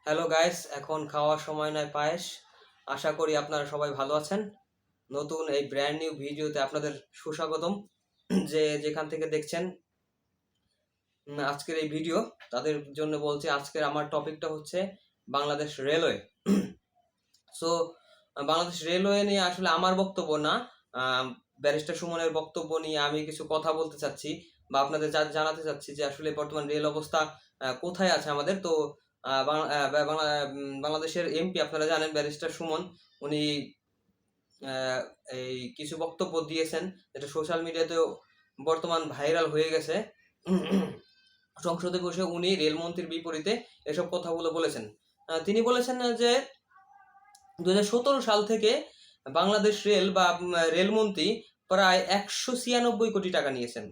Hello guys, এখন খাওয়ার সময় নয় পায়েস। আশা করি আপনারা সবাই ভালো আছেন। নতুন এই ব্র্যান্ড নিউ ভিডিওতে আপনাদের সুস্বাগতম। যে যেখান থেকে দেখছেন আজকের এই ভিডিও, তাদের জন্য বলছি আজকের আমার টপিকটা হচ্ছে Bangladesh railway. So Bangladesh railway নিয়ে আসলে আমার বক্তব্য না, ব্যারিস্টার সুমনের বক্তব্য নিয়ে আমি কিছু কথা বলতে চাচ্ছি বা আপনাদের জানাতে চাচ্ছি যে আসলে বর্তমান রেল অবস্থা কোথায় আছে আমাদের। তো বাংলাদেশের এমপি আপনারা জানেন ব্যারিস্টার সুমন, উনি এই কিছু বক্তব্য দিয়েছেন যেটা সোশ্যাল মিডিয়াতেও বর্তমান ভাইরাল হয়ে গেছে। সংসদে বসে উনি রেলমন্ত্রীর বিপরীতে এসব কথাগুলো বলেছেন। তিনি বলেছেন যে 2017 সাল থেকে বাংলাদেশ রেল বা রেলমন্ত্রী প্রায় 196 কোটি টাকা নিয়েছেন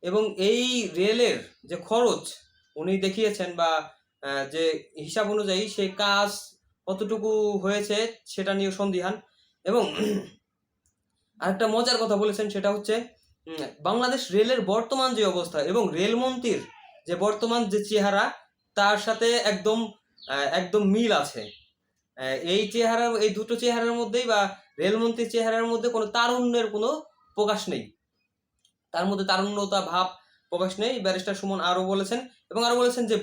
এবং এই রেলের যে খরচ উনি দেখিয়েছেন বা যে হিসাব অনুযায়ী সে কাজ কতটুকু হয়েছে সেটা নিয়ে সন্দিহান। এবং আরেকটা মজার কথা বলেছেন, সেটা হচ্ছে বাংলাদেশ রেলের বর্তমান যে অবস্থা এবং রেলমন্ত্রীর যে বর্তমান যে চেহারা তার সাথে একদম একদম মিল আছে। এই দুটো চেহারার মধ্যেই বা রেলমন্ত্রীর চেহারার মধ্যে কোনো তারুণ্যের কোনো প্রকাশ নেই, তার মধ্যে তারুণ্যতা ভাব প্রকাশ নেই। ব্যারিস্টার সুমন আরো বলেছেন এবং আরো বলেছেন যে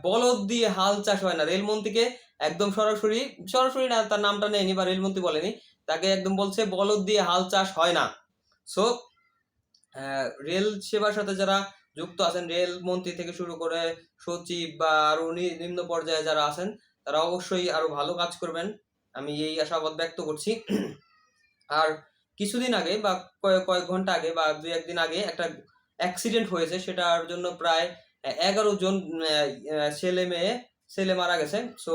বলদ দিয়ে হাল চাষ হয় না। রেলমন্ত্রীকে একদম সরাসরি সরাসরি না, তার নামটা নেয়নি বা রেলমন্ত্রী বলেনি, তাকে একদম বলছে বলদ দিয়ে হাল চাষ হয় না। সো রেল সেবার সাথে যারা যুক্ত আছেন, রেলমন্ত্রী থেকে শুরু করে সচিব বা আরো নিম্ন পর্যায়ে যারা আছেন, তারা অবশ্যই আরো ভালো কাজ করবেন, আমি এই আশাবাদ ব্যক্ত করছি। আর কিছুদিন আগে বা কয়েক ঘন্টা আগে বা দুই একদিন আগে একটা অ্যাক্সিডেন্ট হয়েছে, সেটার জন্য প্রায় 11 জন ছেলে মারা গেছে। সো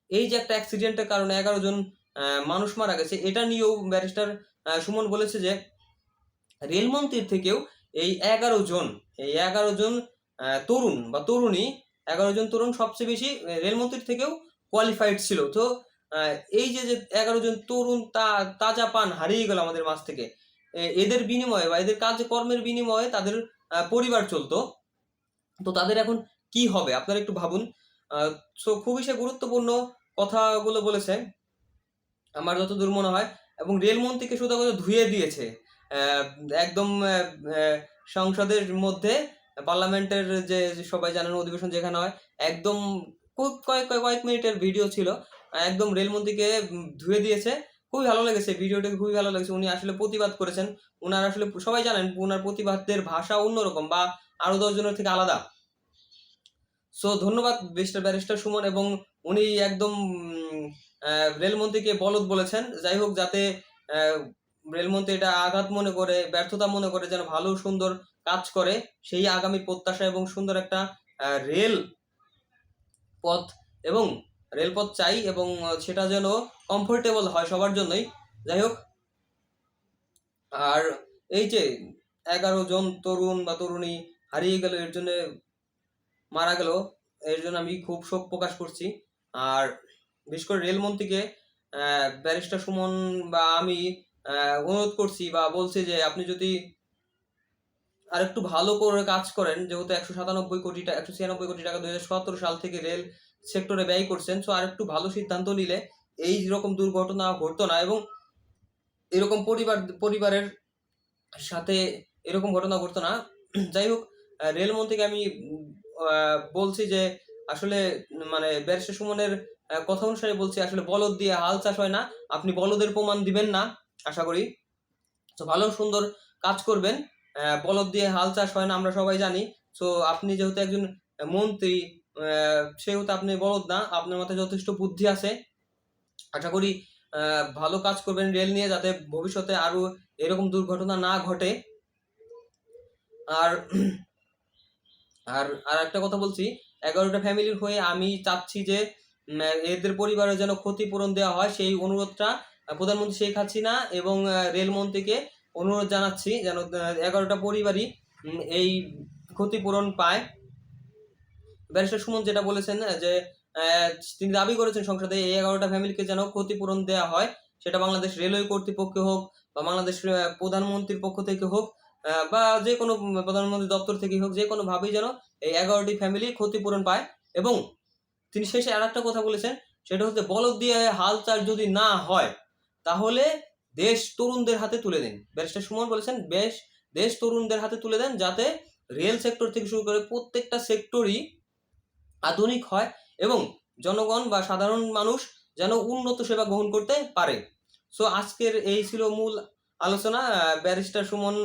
এই যে একটা অ্যাক্সিডেন্টের কারণে 11 জন মানুষ মারা গেছে, এটা নিয়েও ব্যারিস্টার সুমন বলেছে যে রেলমন্ত্রীর থেকেও এই 11 জন তরুণ বা তরুণী, 11 জন তরুণ সবচেয়ে বেশি রেলমন্ত্রীর থেকেও কোয়ালিফাইড ছিল। তো এই যে 11 জন তরুণ তাজা পান হারিয়ে গেল আমাদের মাঝ থেকে, এদের বিনিময়ে বা এদের কাজকর্মের বিনিময়ে তাদের পরিবার চলতো। তো তাদের এখন কি হবে আপনারা একটু ভাবুন। সো খুবই সে গুরুত্বপূর্ণ কথাগুলো বলেছে আমার যতদূর মনে হয়। এবং রেলমন্ত্রীকে শুধু ধুয়ে দিয়েছে একদম সংসদের মধ্যে, পার্লামেন্টের যে সবাই জানেন অধিবেশন যেখানে হয়, একদম খুব কয়েক মিনিটের ভিডিও ছিল, একদম রেলমন্ত্রীকে ধুয়ে দিয়েছে। খুবই ভালো লেগেছে ভিডিওটা, খুবই ভালো লেগেছে। উনি আসলে প্রতিবাদ করেছেন, উনার আসলে সবাই জানেন উনার প্রতিবাদের ভাষা অন্যরকম বা আরো 10 জনের থেকে আলাদা। সো ধন্যবাদ ব্যারিস্টার সুমন, এবং উনি একদম রেলমন্ত্রীকে বলদ বলেছেন। যাই হোক, যাতে রেলমন্ত্রী এটা আঘাত মনে করে, ব্যর্থতা মনে করে, যেন ভালো সুন্দর কাজ করে, সেই আগামী প্রত্যাশা এবং সুন্দর একটা রেল পথ এবং রেলপথ চাই, এবং সেটা যেন কমফোর্টেবল হয় সবার জন্যই। যাই হোক, আর এই যে 11 জন তরুণ বা তরুণী হারিয়ে গেল, এর জন্য মারা গেল, এর জন্য আমি খুব শোক প্রকাশ করছি। আর বিশেষ করে রেলমন্ত্রীকে ব্যারিস্টার সুমন বা আমি অনুরোধ করছি বা বলছি যে আপনি যদি আর একটু ভালো করে কাজ করেন, যেহেতু 196 কোটি টাকা 2017 সাল থেকে রেল সেক্টরে ব্যয় করছেন, সো আর একটু ভালো সিদ্ধান্ত নিলে এই রকম দুর্ঘটনা ঘটতো না এবং এরকম পরিবারের সাথে এরকম ঘটনা ঘটতো না। যাই হোক, রেলমন্ত্রীকে আমি বলছি যে আসলে মানে ব্যারিস্টার সুমনের কথা অনুসারে বলছি, আসলে বলদ দিয়ে হাল চাষ হয় না। আপনি বলদের প্রমাণ দিবেন না আশা করি। তো ভালো সুন্দর কাজ করবেন। বলদ দিয়ে হাল চাষ হয় না, আমরা সবাই জানি। সো আপনি যেহেতু একজন মন্ত্রী, সেহেতু আপনি বলদ না, আপনার মাথায় যথেষ্ট বুদ্ধি আছে। আশা করি ভালো কাজ করবেন রেল নিয়ে, যাতে ভবিষ্যতে আরো এরকম দুর্ঘটনা না ঘটে। আর আর আর একটা কথা বলছি, 11টা ফ্যামিলির হয়ে আমি চাচ্ছি যে এদের পরিবারের যেন ক্ষতিপূরণ দেওয়া হয়, সেই অনুরোধটা প্রধানমন্ত্রী শেখ হাসিনা এবং রেলমন্ত্রীকে অনুরোধ জানাচ্ছি, যেন 11টা পরিবারই এই ক্ষতিপূরণ পায়। ব্যারিস্টার সুমন যেটা বলেছেন যে তিনি দাবি করেছেন সংসদে, এই 11টা ফ্যামিলিকে যেন ক্ষতিপূরণ দেওয়া হয়, সেটা বাংলাদেশ রেলওয়ে কর্তৃপক্ষ হোক বা বাংলাদেশ প্রধানমন্ত্রীর পক্ষ থেকে হোক বা যে কোনো প্রধানমন্ত্রী দপ্তর থেকে হোক, যে কোনো ভাবেই যেন এই 11টি ফ্যামিলি ক্ষতিপূরণ পায়। এবং তিনি শেষে আর একটা কথা বলেছেন, সেটা হচ্ছে বলদ দিয়ে হাল চাষ যদি না হয় তাহলে দেশ তরুণদের হাতে তুলে দিন। ব্যারিস্টার সুমন বলেছেন দেশ তরুণদের হাতে তুলে দেন, যাতে রেল সেক্টর থেকে শুরু করে প্রত্যেকটা সেক্টরই আধুনিক হয় এবং জনগণ বা সাধারণ মানুষ যেন উন্নত সেবা গ্রহণ করতে পারে। সো আজকের এই ছিল মূল আলোচনা। ব্যারিস্টার সুমন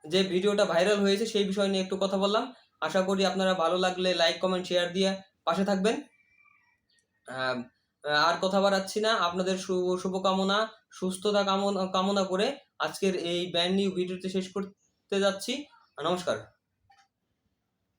যে ভিডিওটা ভাইরাল হয়েছে সেই বিষয় নিয়ে একটু কথা বললাম। আশা করি আপনারা ভালো লাগলে লাইক কমেন্ট শেয়ার দিয়ে পাশে থাকবেন। আর কথা বাড়াচ্ছি না, আপনাদের শুভকামনা সুস্থতা কামনা করে আজকের এই ব্র্যান্ড নিউ ভিডিওতে শেষ করতে যাচ্ছি। নমস্কার।